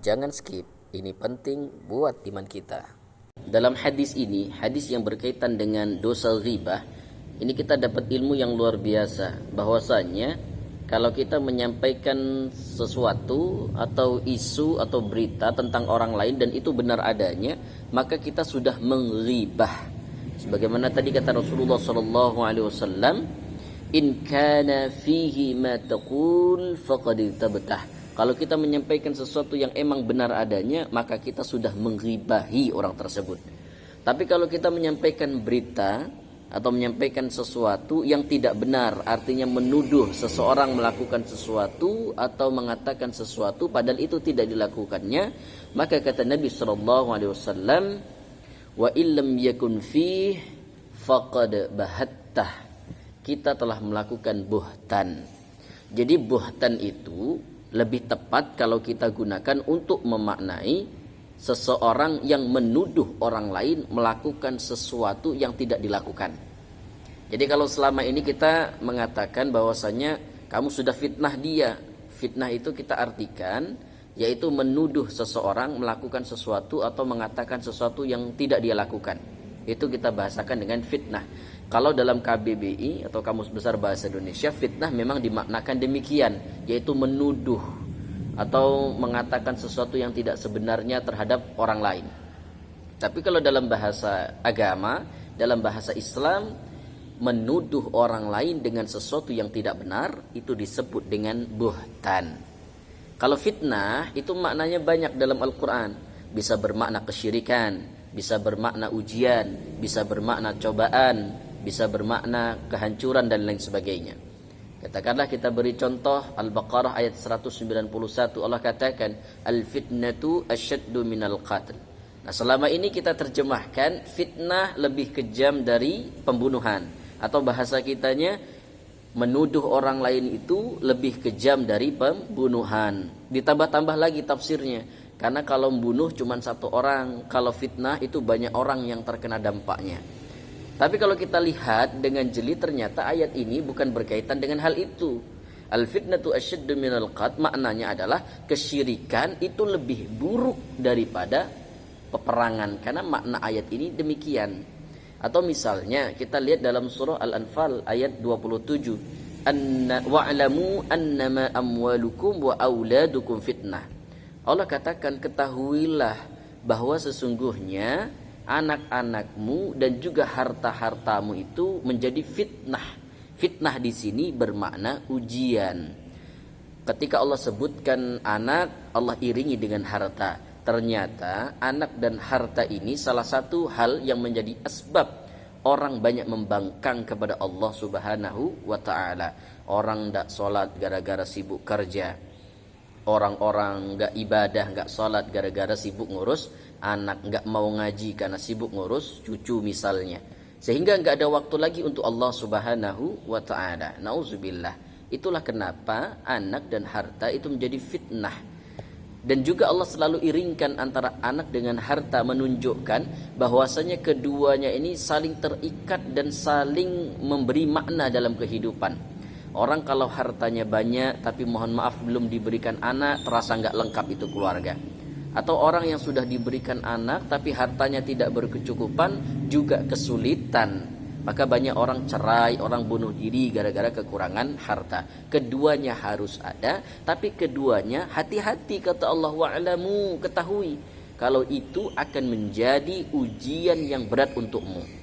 Jangan skip, ini penting buat iman kita. Dalam hadis ini, hadis yang berkaitan dengan dosa ghibah, ini kita dapat ilmu yang luar biasa, bahwasanya kalau kita menyampaikan sesuatu atau isu atau berita tentang orang lain dan itu benar adanya, maka kita sudah menghibah. Sebagaimana tadi kata Rasulullah SAW, in kana fihi ma taqul faqad tabtah. Kalau kita menyampaikan sesuatu yang emang benar adanya, maka kita sudah menghibahi orang tersebut. Tapi kalau kita menyampaikan berita atau menyampaikan sesuatu yang tidak benar, artinya menuduh seseorang melakukan sesuatu atau mengatakan sesuatu padahal itu tidak dilakukannya, maka kata Nabi SAW, wa illam yakun fih faqad bahattah. Kita telah melakukan buhtan. Jadi buhtan itu lebih tepat kalau kita gunakan untuk memaknai seseorang yang menuduh orang lain melakukan sesuatu yang tidak dilakukan. Jadi kalau selama ini kita mengatakan bahwasanya kamu sudah fitnah dia, fitnah itu kita artikan yaitu menuduh seseorang melakukan sesuatu atau mengatakan sesuatu yang tidak dia lakukan. Itu kita bahasakan dengan fitnah. Kalau dalam KBBI atau Kamus Besar Bahasa Indonesia, fitnah memang dimaknakan demikian, yaitu menuduh atau mengatakan sesuatu yang tidak sebenarnya terhadap orang lain. Tapi kalau dalam bahasa agama, dalam bahasa Islam, menuduh orang lain dengan sesuatu yang tidak benar itu disebut dengan buhtan. Kalau fitnah itu maknanya banyak dalam Al-Quran. Bisa bermakna kesyirikan, bisa bermakna ujian, bisa bermakna cobaan, bisa bermakna kehancuran dan lain sebagainya. Katakanlah kita beri contoh Al-Baqarah ayat 191, Allah katakan al-fitnatu asyaddu minal qatl. Nah, selama ini kita terjemahkan fitnah lebih kejam dari pembunuhan, atau bahasa kitanya menuduh orang lain itu lebih kejam dari pembunuhan. Ditambah-tambah lagi tafsirnya, karena kalau membunuh cuma satu orang, kalau fitnah itu banyak orang yang terkena dampaknya. Tapi kalau kita lihat dengan jeli, ternyata ayat ini bukan berkaitan dengan hal itu. Al-fitnatu asyaddu minal qatl maknanya adalah kesyirikan itu lebih buruk daripada peperangan, karena makna ayat ini demikian. Atau misalnya kita lihat dalam surah Al-Anfal ayat 27, wa'lamu annama amwalukum wa auladukum fitnah. Allah katakan ketahuilah bahwa sesungguhnya anak-anakmu dan juga harta-hartamu itu menjadi fitnah. Fitnah di sini bermakna ujian. Ketika Allah sebutkan anak, Allah iringi dengan harta. Ternyata anak dan harta ini salah satu hal yang menjadi asbab orang banyak membangkang kepada Allah Subhanahu wa ta'ala. Orang tidak sholat gara-gara sibuk kerja. Orang-orang gak ibadah, gak sholat gara-gara sibuk ngurus anak, gak mau ngaji karena sibuk ngurus cucu misalnya, sehingga gak ada waktu lagi untuk Allah Subhanahu wa ta'ala. Nauzubillah. Itulah kenapa anak dan harta itu menjadi fitnah. Dan juga Allah selalu iringkan antara anak dengan harta, menunjukkan bahwasanya keduanya ini saling terikat dan saling memberi makna dalam kehidupan. Orang kalau hartanya banyak tapi mohon maaf belum diberikan anak, terasa gak lengkap itu keluarga. Atau orang yang sudah diberikan anak tapi hartanya tidak berkecukupan, juga kesulitan. Maka banyak orang cerai, orang bunuh diri gara-gara kekurangan harta. Keduanya harus ada, tapi keduanya hati-hati kata Allah, wa'lamu, ketahui kalau itu akan menjadi ujian yang berat untukmu.